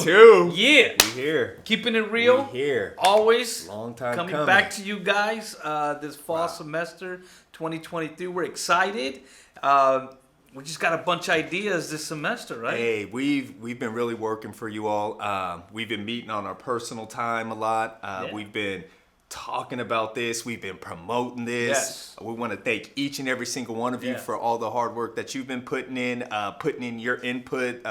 2. Yeah. We here. Keeping it real. We here. Always. Long time coming coming. back to you guys this fall semester 2023. We're excited. We just got a bunch of ideas this semester, right? Hey, we've been really working for you all. We've been meeting on our personal time a lot. We've been talking about this. We've been promoting this. Yes. We want to thank each and every single one of you for all the hard work that you've been putting in your input,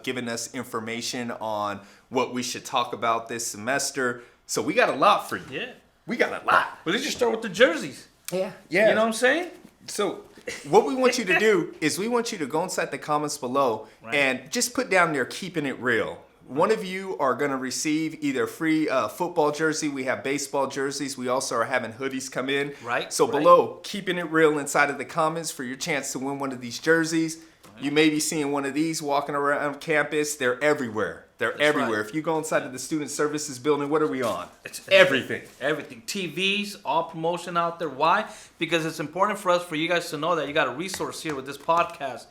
giving us information on what we should talk about this semester. So we got a lot for you. Yeah. We got a lot. Well, let's just start with the jerseys. Yeah. You know what I'm saying? So what we want you to do is we want you to go inside the comments below and just put down there, keeping it real. One of you are going to receive either free football jersey. We have baseball jerseys. We also are having hoodies come in. Right. So below, keeping it real inside of the comments for your chance to win one of these jerseys. Right. You may be seeing one of these walking around campus. They're everywhere. That's everywhere. Right. If you go inside of the student services building, what are we on? It's everything. Everything. TVs, all promotion out there. Why? Because it's important for you guys to know that you got a resource here with this podcast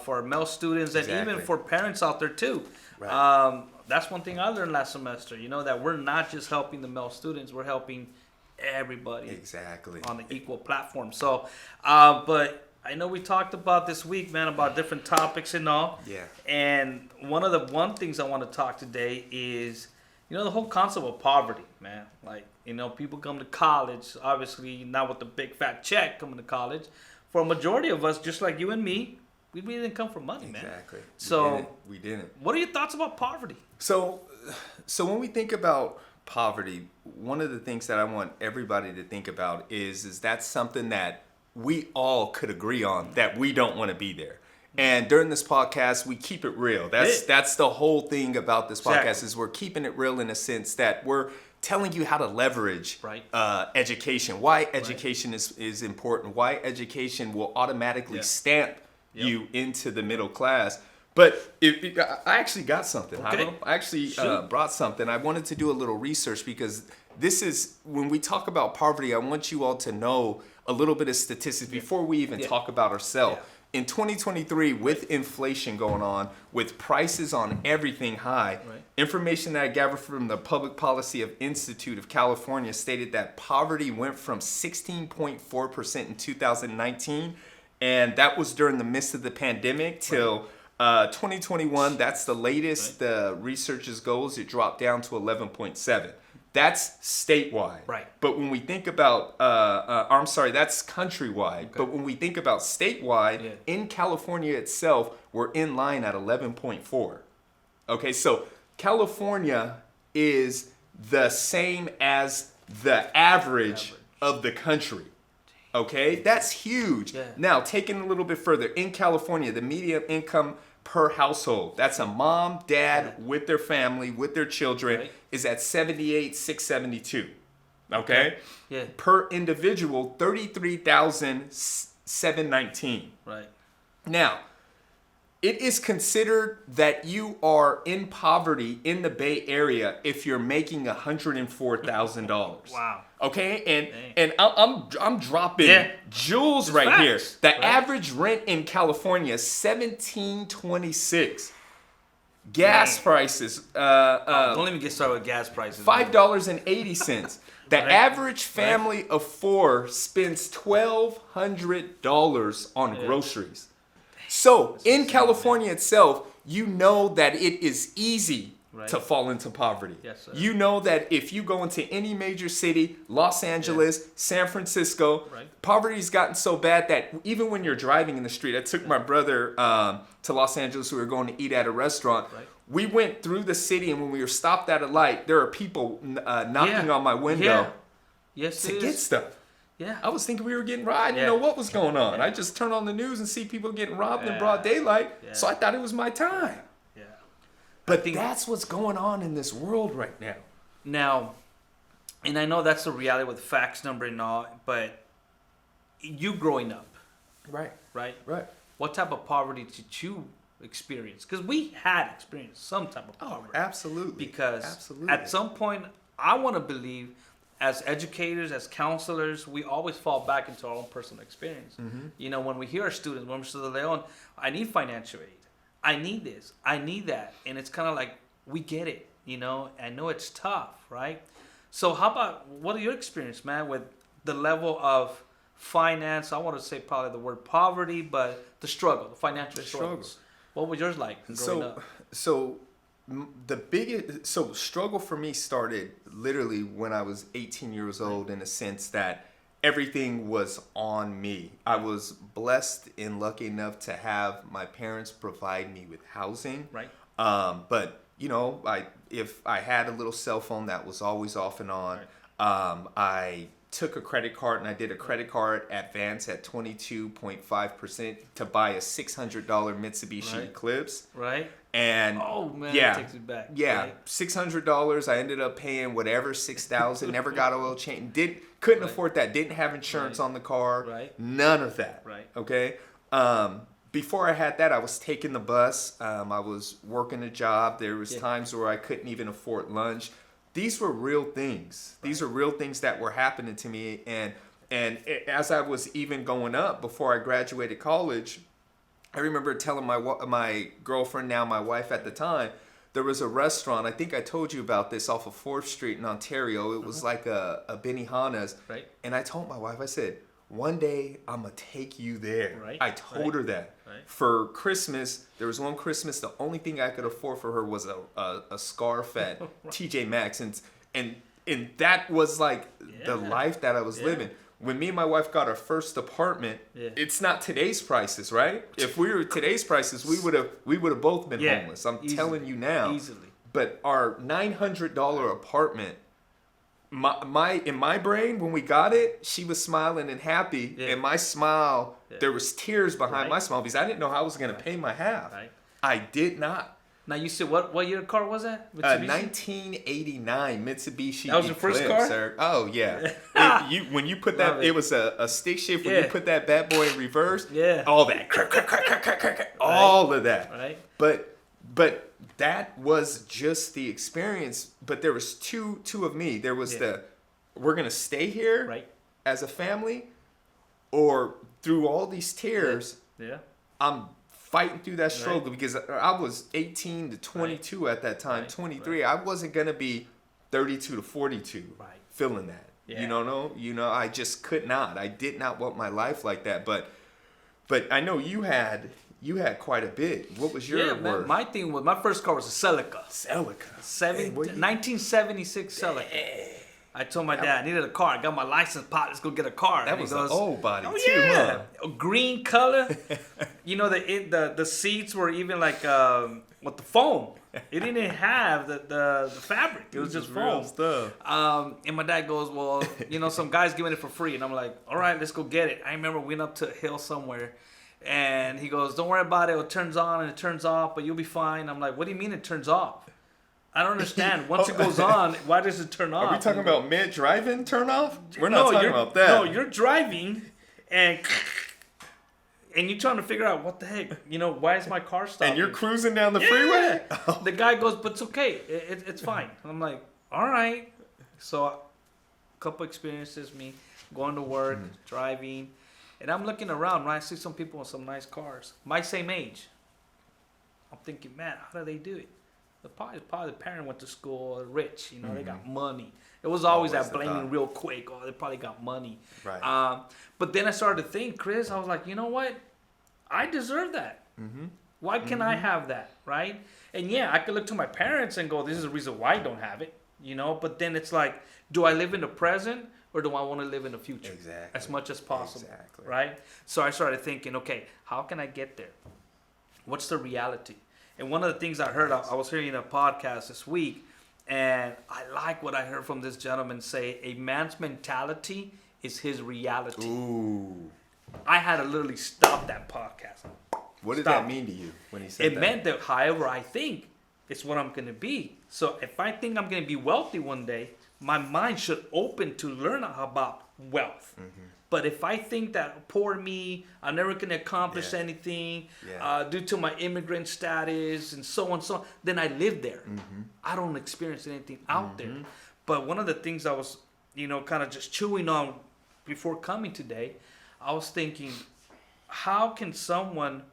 for male students and even for parents out there too. Right. That's one thing I learned last semester. You know that we're not just helping the male students; we're helping everybody. Exactly. On the equal platform. So, but I know we talked about this week, man, about different topics and all. Yeah. And one things I want to talk today is, the whole concept of poverty, man. Like, people come to college, obviously not with the big fat check coming to college. For a majority of us, just like you and me, we really didn't come from money, man. Exactly. So we didn't. What are your thoughts about poverty? So when we think about poverty, one of the things that I want everybody to think about is that's something that we all could agree on, that we don't want to be there. And during this podcast, we keep it real. That's the whole thing about this podcast is we're keeping it real in a sense that we're telling you how to leverage education, why education is important, why education will automatically stamp you into the middle class. But I actually got something. Okay. I actually brought something. I wanted to do a little research because this is, when we talk about poverty, I want you all to know a little bit of statistics before we even talk about ourselves. In 2023, with inflation going on, with prices on everything high, information that I gathered from the Public Policy Institute of California stated that poverty went from 16.4% in 2019, and that was during the midst of the pandemic, till 2021. That's the latest the researchers goes. It dropped down to 11.7. That's statewide. Right. But when we think about, that's countrywide. Okay. But when we think about statewide, in California itself, we're in line at 11.4. Okay, so California is the same as the average of the country. Okay, that's huge. Yeah. Now, taking a little bit further, in California, the median income per household, that's a mom, dad with their family, with their children, is at $78,672. Okay? Yeah. Per individual, $33,719. Right. Now, it is considered that you are in poverty in the Bay Area if you're making $104,000. Wow. Okay, and I'm dropping jewels right here. The average rent in California is $17.26. Gas prices. Don't even get started with gas prices. $5.80. The average family of four spends $1,200 on groceries. So in California itself, you know that it is easy to fall into poverty. Yes, sir. You know that if you go into any major city, Los Angeles, San Francisco, poverty's gotten so bad that even when you're driving in the street, I took my brother to Los Angeles. We were going to eat at a restaurant. We went through the city, and when we were stopped at a light, there are people knocking on my window to get stuff. Yeah. I was thinking we were getting robbed. I didn't know what was going on. I just turn on the news and see people getting robbed in broad daylight. So I thought it was my time. Yeah. But that's what's going on in this world right now. Now, and I know that's the reality with the fax number and all, but you growing up. Right. What type of poverty did you experience? Because we had experienced some type of poverty. Oh, absolutely. Because at some point, I want to believe, as educators, as counselors, we always fall back into our own personal experience. Mm-hmm. When we hear our students, when we're still Leon, I need financial aid. I need this, I need that, and it's kind of like we get it, I know it's tough, right? So how about what are your experience, man, with the level of finance? I want to say probably the word poverty, but the struggle, the financial struggles. What was yours like growing up? The biggest struggle for me started literally when I was 18 years old, in a sense that everything was on me. I was blessed and lucky enough to have my parents provide me with housing. Right. But if I had a little cell phone that was always off and on, I took a credit card and I did a credit card advance at 22.5% to buy a $600 Mitsubishi Eclipse. Right. And oh man, that takes me back. Yeah, right. $600. I ended up paying whatever, $6,000. Never got oil change. Couldn't afford that. Didn't have insurance on the car. Right. None of that. Right. Okay. Before I had that, I was taking the bus. I was working a job. There was times where I couldn't even afford lunch. These were real things. These are real things that were happening to me. And as I was even going up before I graduated college, I remember telling my girlfriend, now my wife at the time, there was a restaurant, I think I told you about this, off of 4th Street in Ontario. It was like a Benihana's. Right. And I told my wife, I said, one day I'm going to take you there. Right. I told her that. Right. For Christmas, there was one Christmas, the only thing I could afford for her was a scarf at TJ Maxx. And that was like the life that I was living. When me and my wife got our first apartment, it's not today's prices, right? If we were today's prices, we would have both been homeless. I'm telling you now. Easily. But our $900 apartment, in my brain, when we got it, she was smiling and happy, and my smile, there was tears behind my smile because I didn't know how I was going to pay my half. Right. I did not. Now you said what year car was that? 1989 Mitsubishi. That was your first car, sir. Oh yeah. When you put that, it was a stick shift. When you put that bad boy in reverse, all that, all of that. Right. But that was just the experience. But there was two of me. There was we're gonna stay here as a family, or through all these tears, I'm fighting through that struggle because I was 18 to 22 at that time, 23. I wasn't gonna be 32 to 42 feeling that. I just could not. I did not want my life like that. But I know you had quite a bit. What was your word? My thing was, my first car was a Celica. 1976 Celica. I told my dad I needed a car. I got my license plate. Let's go get a car. That was an old body too, huh? A green color. The seats were even like with the foam. It didn't have the fabric. It was just foam stuff. And my dad goes, well, some guy's giving it for free, and I'm like, all right, let's go get it. I remember we went up to a hill somewhere, and he goes, don't worry about it. It turns on and it turns off, but you'll be fine. I'm like, what do you mean it turns off? I don't understand. Once it goes on, why does it turn off? Are we talking about mid-driving turn off? We're not talking about that. No, you're driving and you're trying to figure out what the heck, why is my car stopping? And you're cruising down the freeway? Oh. The guy goes, but it's okay. It's fine. And I'm like, all right. So a couple experiences, me going to work, driving, and I'm looking around, right? I see some people in some nice cars, my same age. I'm thinking, man, how do they do it? Probably the parent went to school, rich, they got money. It was always that blaming real quick. Oh, they probably got money. Right. But then I started to think, Chris, I was like, you know what? I deserve that. Why can't I have that, right? And I could look to my parents and go, this is the reason why I don't have it, But then it's like, do I live in the present or do I want to live in the future? Exactly. As much as possible, exactly. Right? So I started thinking, okay, how can I get there? What's the reality? And one of the things I heard, I was hearing a podcast this week, and I like what I heard from this gentleman say, a man's mentality is his reality. Ooh. I had to literally stop that podcast. What did that mean to you when he said that? It meant that however I think, it's what I'm going to be. So if I think I'm going to be wealthy one day, my mind should open to learn about wealth. But if I think that poor me, I'm never going to accomplish anything due to my immigrant status and so on, then I live there. I don't experience anything out there. But one of the things I was, kind of just chewing on before coming today, I was thinking, how can someone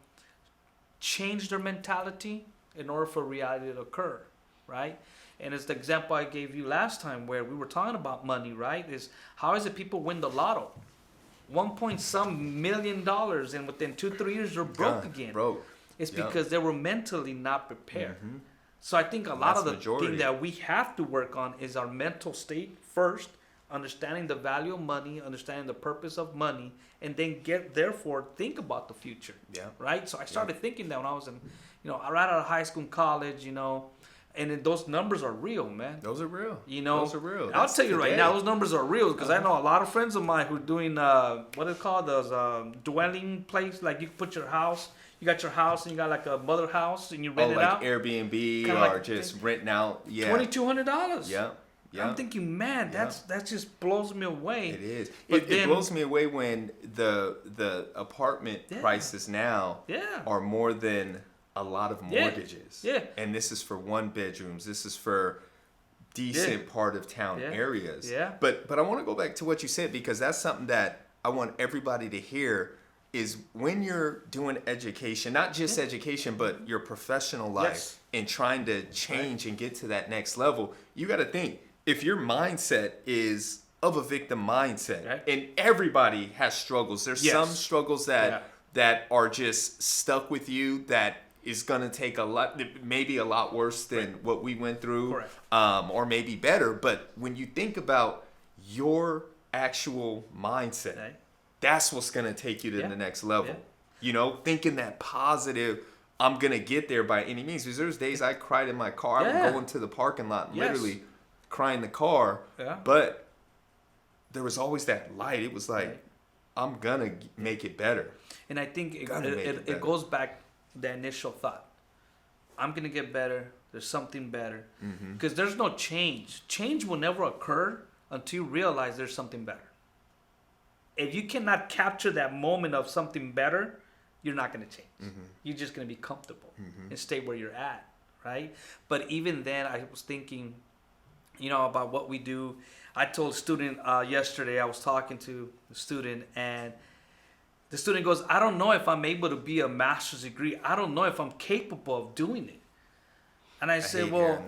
change their mentality in order for reality to occur, right? And it's the example I gave you last time where we were talking about money, right? Is how is it people win the lotto? 1 point some million and within 2-3 years they're broke again. Broke. It's Yep. because they were mentally not prepared. So I think a lot of the thing that we have to work on is our mental state first, understanding the value of money, understanding the purpose of money, and then therefore think about the future. Yeah. Right. So I started thinking that when I was in, right out of high school and college, and then those numbers are real, man. Those are real. Those are real. I'll tell you right now, those numbers are real because I know a lot of friends of mine who are doing what is it called, those dwelling place. Like you put your house, you got your house and you got like a mother house and you rent it out. Airbnb Kinda or like just renting out. Yeah. $2,200. Yeah. Yeah. I'm thinking, man, that just blows me away. It is. But It then- blows me away when the apartment prices now are more than a lot of mortgages. Yeah. And this is for 1 bedrooms. This is for decent part of town areas. Yeah. But I want to go back to what you said because that's something that I want everybody to hear is when you're doing education, not just education, but your professional life and trying to change and get to that next level, you got to think if your mindset is of a victim mindset, and everybody has struggles. There's some struggles that are just stuck with you that is going to take a lot, maybe a lot worse than what we went through, or maybe better. But when you think about your actual mindset, that's what's going to take you to the next level. Thinking that positive, I'm going to get there by any means. Because there's days I cried in my car. I would go into the parking lot and literally cry in the car. But there was always that light. It was like, I'm going to make it better. And I think it goes back to the initial thought. I'm going to get better. There's something better. Because there's no change. Change will never occur until you realize there's something better. If you cannot capture that moment of something better, you're not going to change. You're just going to be comfortable and stay where you're at, right? But even then, I was thinking, about what we do. I told a student yesterday, I was talking to the student, and the student goes, I don't know if I'm able to be a master's degree. I don't know if I'm capable of doing it. And I said, well,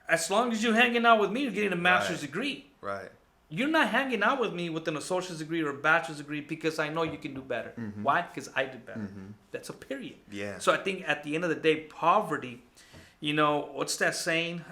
as long as you're hanging out with me, you're getting a master's degree. Right. You're not hanging out with me with an associate's degree or a bachelor's degree because I know you can do better. Why? Because I did better. That's a period. Yeah. So I think at the end of the day, poverty, what's that saying?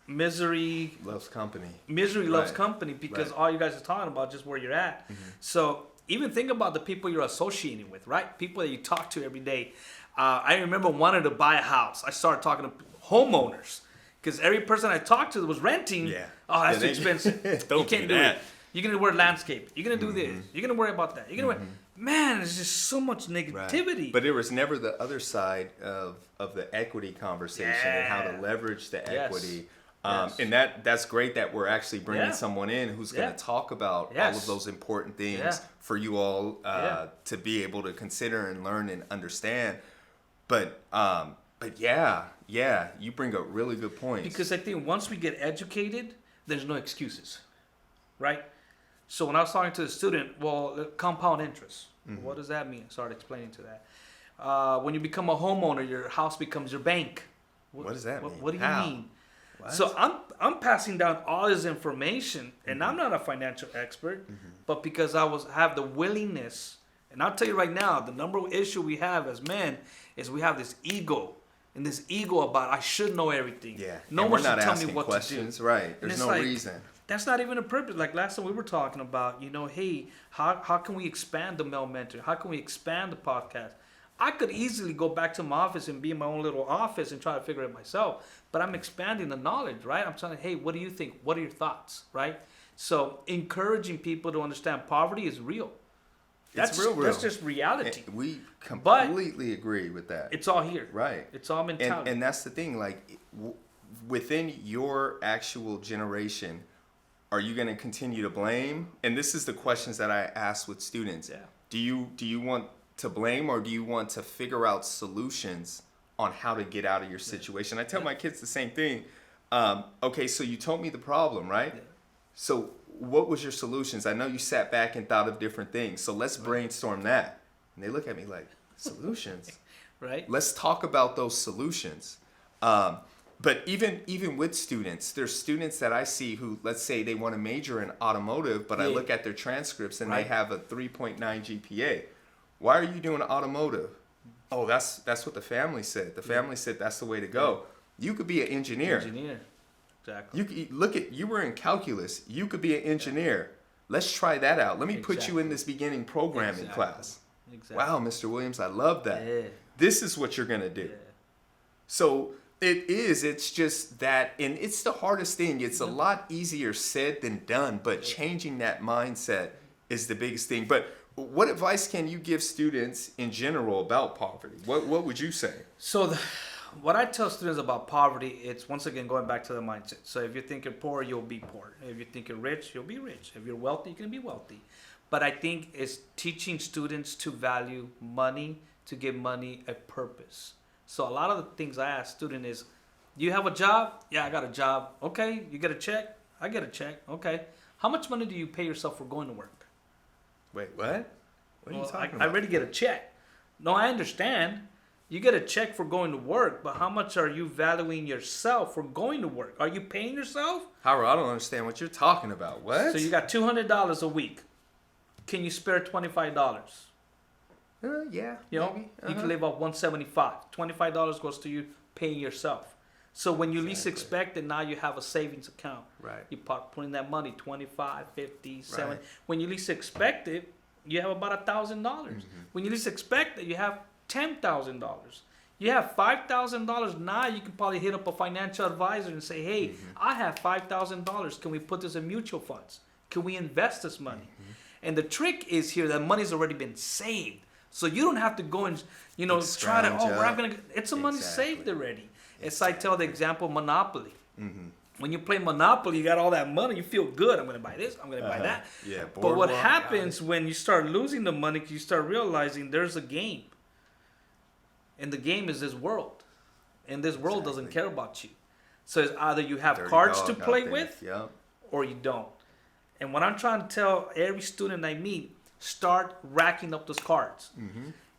Misery loves company. Misery loves company because all you guys are talking about just where you're at. So even think about the people you're associating with, right? People that you talk to every day. I remember wanting to buy a house. I started talking to homeowners. Because every person I talked to was renting. Yeah. Oh, that's too expensive. You can't do it. You're going to work landscape. You're going to do this. You're going to worry about that. You're going to Man, there's just so much negativity. Right. But there was never the other side of the equity conversation and how to leverage the equity. And that's great that we're actually bringing someone in who's going to talk about all of those important things for you all to be able to consider and learn and understand. But you bring up really good points. Because I think once we get educated, there's no excuses, right? So when I was talking to the student, compound interest, what does that mean? I started explaining to that. When you become a homeowner, your house becomes your bank. What does that mean? What do you mean? What? So I'm passing down all this information, and I'm not a financial expert, but because I have the willingness, and I'll tell you right now, the number one issue we have as men is we have this ego. And this ego about I should know everything. Yeah. No one should tell me what questions. to do. Right. There's no reason. That's not even a purpose. Like last time we were talking about, hey, how can we expand the Male Mentor? How can we expand the podcast? I could easily go back to my office and be in my own little office and try to figure it myself. But I'm expanding the knowledge, right? I'm saying, hey, what do you think? What are your thoughts, right? So encouraging people to understand poverty is real. That's real. That's just reality. And we completely agree with that. It's all here. Right. It's all mentality. And that's the thing. Like, within your actual generation, are you going to continue to blame? And this is the questions that I ask with students. Yeah. Do you want to blame, or do you want to figure out solutions on how to get out of your situation? I tell my kids the same thing. Okay, so you told me the problem, right? Yeah. So what was your solutions? I know you sat back and thought of different things. So let's brainstorm that. And they look at me like, solutions? Right. Let's talk about those solutions. But even with students, there's students that I see who, let's say they want to major in automotive, but I look at their transcripts and they have a 3.9 GPA. Why are you doing automotive? Oh, that's what the family said. The family said that's the way to go. You could be an engineer. Exactly. You were in calculus. You could be an engineer. Let's try that out. Let me put you in this beginning programming class. Exactly. Wow, Mr. Williams, I love that. Yeah. This is what you're going to do. Yeah. So it's just that, and it's the hardest thing. It's a lot easier said than done, but changing that mindset is the biggest thing. But what advice can you give students in general about poverty? What would you say? So what I tell students about poverty, it's once again going back to the mindset. So if you're thinking poor, you'll be poor. If you're thinking rich, you'll be rich. If you're wealthy, you can be wealthy. But I think it's teaching students to value money, to give money a purpose. So a lot of the things I ask students is, do you have a job? Yeah, I got a job. Okay, you get a check? I get a check. Okay. How much money do you pay yourself for going to work? Wait, what? What are you talking about? I already get a check. No, I understand. You get a check for going to work, but how much are you valuing yourself for going to work? Are you paying yourself? Howard, I don't understand what you're talking about. What? So you got $200 a week. Can you spare $25? Yeah. You know, you can live off $175. $25 goes to you paying yourself. So when you least expect it, now you have a savings account. Right. You put in that money, 25, 50, 70. When you least expect it, you have about $1,000. When you least expect it, you have $10,000. You have $5,000. Now you can probably hit up a financial advisor and say, hey, I have $5,000. Can we put this in mutual funds? Can we invest this money? And the trick is here that money's already been saved. So you don't have to go and, try to, we're not going to, it's a money saved already. It's I tell the example, Monopoly. When you play Monopoly, you got all that money, you feel good. I'm going to buy this, I'm going to buy that. Yeah, but what happens when you start losing the money, you start realizing there's a game. And the game is this world. And this world doesn't care about you. So it's either you have cards to play with or you don't. And what I'm trying to tell every student I meet, start racking up those cards.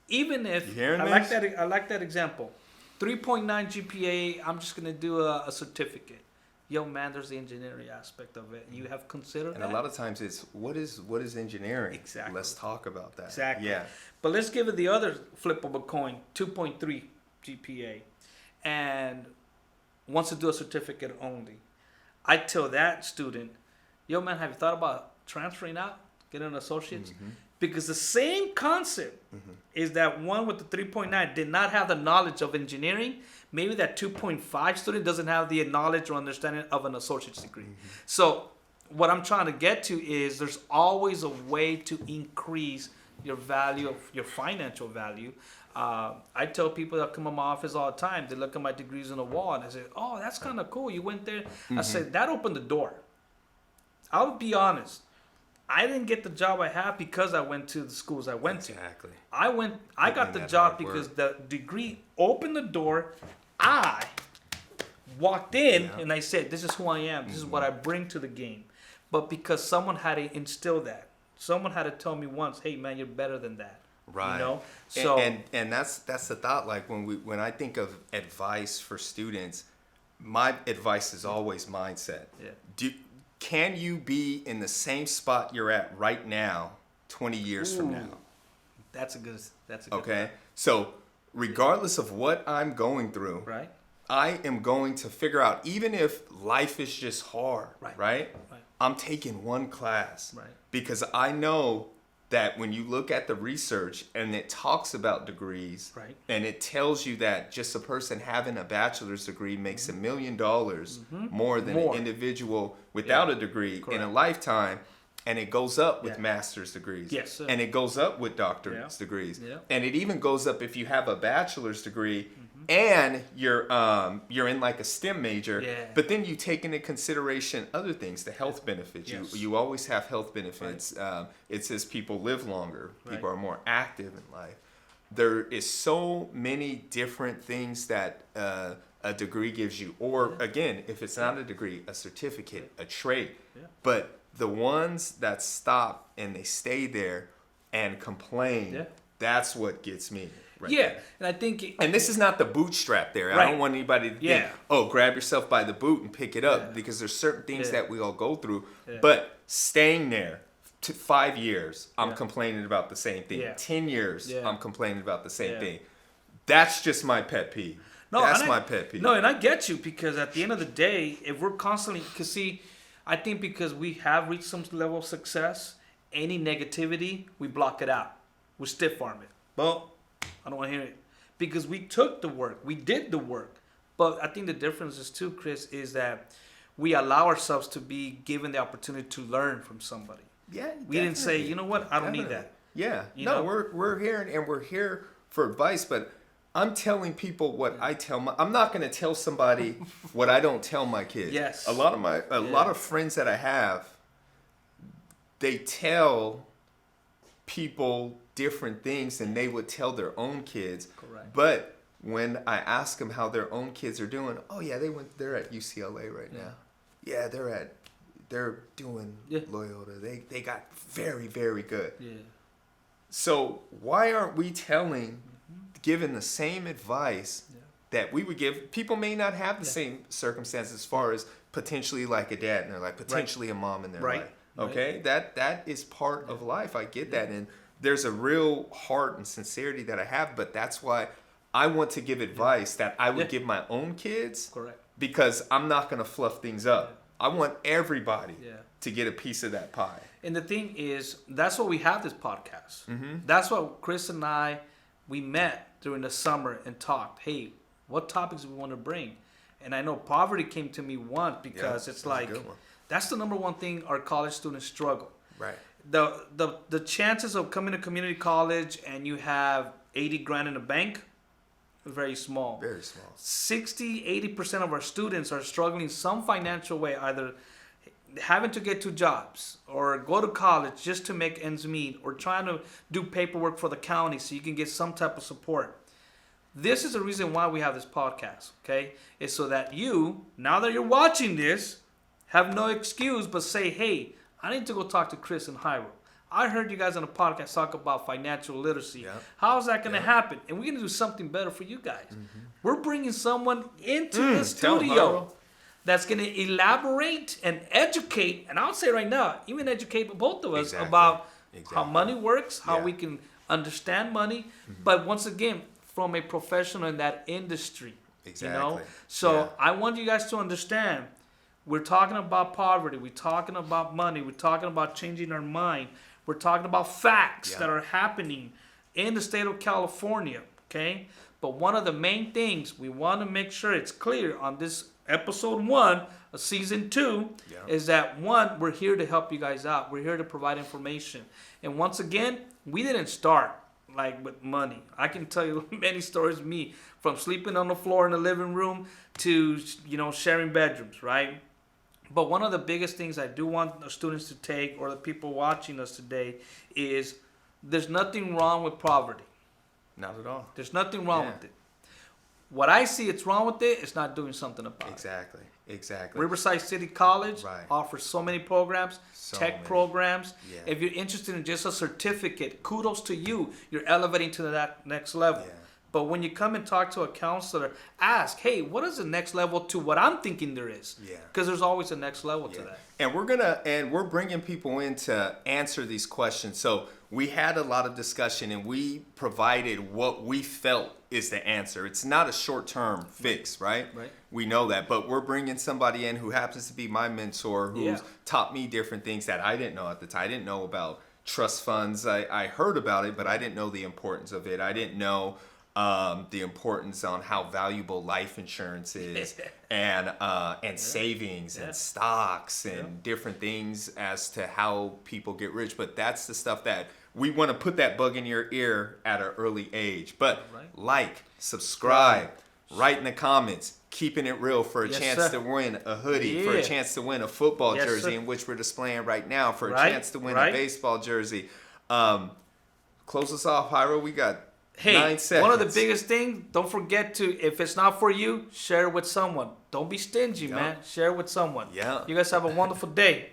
Even if I like that example. 3.9 GPA, I'm just gonna do a certificate. Yo, man, there's the engineering aspect of it. You have considered that? And a lot of times it's what is engineering? Exactly. Let's talk about that. Exactly. Yeah. But let's give it the other flip of a coin. 2.3 GPA, and wants to do a certificate only. I tell that student, yo, man, have you thought about transferring out, getting an associate's? Because the same concept is that one with the 3.9 did not have the knowledge of engineering. Maybe that 2.5 student doesn't have the knowledge or understanding of an associate's degree. So what I'm trying to get to is there's always a way to increase your value, of your financial value. I tell people that come to my office all the time, they look at my degrees on the wall and I say, oh, that's kind of cool. You went there. I said, that opened the door. I'll be honest. I didn't get the job I have because I went to the schools I went to. I got the job because the degree opened the door. I walked in and I said, this is who I am. This is what I bring to the game. But because someone had to instill that. Someone had to tell me once, hey, man, you're better than that. Right. You know? So and that's the thought. Like when I think of advice for students, my advice is always mindset. Yeah. Can you be in the same spot you're at right now 20 years from now? That's a good okay. Point. So regardless of what I'm going through, right, I am going to figure out, even if life is just hard, right? I'm taking one class, because I know that when you look at the research and it talks about degrees, and it tells you that just a person having a bachelor's degree makes $1 million more than an individual without a degree in a lifetime, and it goes up with master's degrees, and it goes up with doctorate degrees, and it even goes up if you have a bachelor's degree and you're in like a STEM major, but then you take into consideration other things, the health benefits. You always have health benefits. It says people live longer, people are more active in life. There is so many different things that a degree gives you, or again, if it's not a degree, a certificate, a trade. But the ones that stop and they stay there and complain, that's what gets me. right Yeah, there. and I think, And this is not the bootstrap there. I Right. don't want anybody to think, Yeah. oh, grab yourself by the boot and pick it up, Yeah. because there's certain things Yeah. that we all go through. Yeah. But staying there to 5 years, I'm Yeah. complaining about the same thing. Yeah. 10 years, Yeah. I'm complaining about the same Yeah. thing. That's just my pet peeve. That's and my pet peeve. No, and I get you, because at the end of the day, if we're constantly, because see, I think because we have reached some level of success, any negativity, we block it out. We stiff arm it. Well, I don't want to hear it. Because we took the work, we did the work. But I think the difference is too, Chris, is that we allow ourselves to be given the opportunity to learn from somebody. Yeah, We didn't say, definitely. you know what, I don't need Definitely. that. Yeah, You no, know? we're here and we're here for advice, but I'm telling people what I tell my. I'm not going to tell somebody what I don't tell my kids. Yes. A lot of friends that I have, they tell people different things than they would tell their own kids. Correct. But when I ask them how their own kids are doing, oh yeah, they're at UCLA right now. Yeah, they're doing Yeah. Loyola. They got very, very good. Yeah. So why aren't we giving the same advice that we would give? People may not have the same circumstances as far as potentially like a dad in their life, potentially a mom in their Right. life. Okay, that is part of life. I get that, and there's a real heart and sincerity that I have. But that's why I want to give advice that I would give my own kids. Correct. Because I'm not going to fluff things up. I want everybody Yeah. to get a piece of that pie. And the thing is, that's what we have this podcast. Mm-hmm. That's what Chris and I, we met during the summer and talked. Hey, what topics we want to bring? And I know poverty came to me once because Yeah, it's that's a like, good one. that's the number one thing our college students struggle. Right. The chances of coming to community college and you have 80 grand in the bank, very small. Very small. 60-80% of our students are struggling some financial way, either having to get two jobs or go to college just to make ends meet, or trying to do paperwork for the county so you can get some type of support. This is the reason why we have this podcast, okay? It's so that you, now that you're watching this, have no excuse but say, hey, I need to go talk to Chris and Hyro. I heard you guys on the podcast talk about financial literacy. Yeah. How is that going to Yeah. happen? And we're going to do something better for you guys. We're bringing someone into the tell 'em, studio Hyro. that's going to elaborate and educate, and I'll say right now, even educate both of us Exactly. about how Exactly. money works, how Yeah. we can understand money, but once again, from a professional in that industry. You know? Exactly. So Yeah. I want you guys to understand, we're talking about poverty, we're talking about money, we're talking about changing our mind, we're talking about facts Yeah. that are happening in the state of California, okay? But one of the main things we want to make sure it's clear on this episode 1 of season 2 Yeah. is that, one, we're here to help you guys out. We're here to provide information. And once again, we didn't start like with money. I can tell you many stories of me, from sleeping on the floor in the living room to, sharing bedrooms, right? But one of the biggest things I do want the students to take, or the people watching us today, is there's nothing wrong with poverty. Not at all. There's nothing wrong Yeah. with it. What I see it's wrong with it is not doing something about it. Exactly. Riverside City College Right. offers so many programs, So tech many. programs. Yeah. If you're interested in just a certificate, kudos to you. You're elevating to that next level. Yeah. But when you come and talk to a counselor, ask, hey, what is the next level to what I'm thinking there is? Yeah. Because there's always a next level to Yeah. that. And we're bringing people in to answer these questions. So we had a lot of discussion and we provided what we felt is the answer. It's not a short-term fix, right? Right. We know that, but we're bringing somebody in who happens to be my mentor, who's Yeah. taught me different things that I didn't know at the time. I didn't know about trust funds. I heard about it, but I didn't know the importance of it. I didn't know the importance on how valuable life insurance is and savings Yeah. and stocks and different things as to how people get rich. But that's the stuff that we want to put that bug in your ear at an early age. But Right. subscribe, write in the comments, keeping it real for a Yes, chance sir. to win a hoodie, for a Yeah. chance to win a football Yes, jersey, sir. in which we're displaying right now, for a Right, chance to win right. a baseball jersey. Close us off, Hyro. We got Hey, 9 seconds. one of the biggest things, don't forget to, if it's not for you, share it with someone. Don't be stingy, man. Share it with someone. Yeah. You guys have a wonderful day.